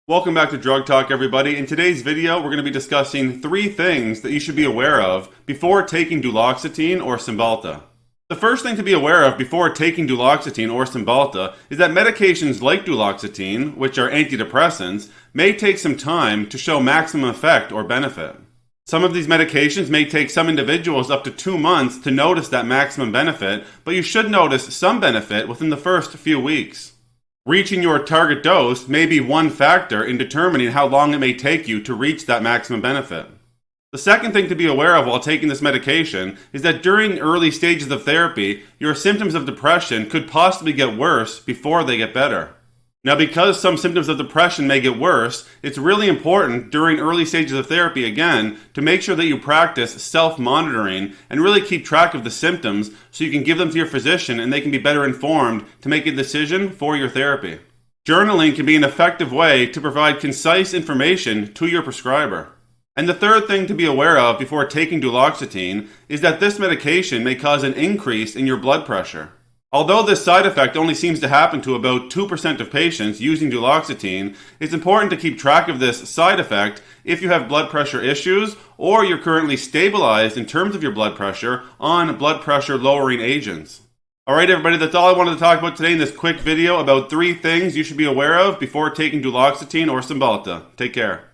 Welcome back to Drug Talk, everybody. In today's video, we're going to be discussing 3 things that you should be aware of before taking Duloxetine or Cymbalta. The first thing to be aware of before taking Duloxetine or Cymbalta is that medications like Duloxetine, which are antidepressants, may take some time to show maximum effect or benefit. Some of these medications may take some individuals up to 2 months to notice that maximum benefit, but you should notice some benefit within the first few weeks. Reaching your target dose may be one factor in determining how long it may take you to reach that maximum benefit. The second thing to be aware of while taking this medication is that during early stages of therapy, your symptoms of depression could possibly get worse before they get better. Now, because some symptoms of depression may get worse, it's really important during early stages of therapy, again, to make sure that you practice self-monitoring and really keep track of the symptoms so you can give them to your physician and they can be better informed to make a decision for your therapy. Journaling can be an effective way to provide concise information to your prescriber. And the third thing to be aware of before taking Duloxetine is that this medication may cause an increase in your blood pressure. Although this side effect only seems to happen to about 2% of patients using Duloxetine, it's important to keep track of this side effect if you have blood pressure issues or you're currently stabilized in terms of your blood pressure on blood pressure lowering agents. Alright everybody, that's all I wanted to talk about today in this quick video about 3 things you should be aware of before taking Duloxetine or Cymbalta. Take care.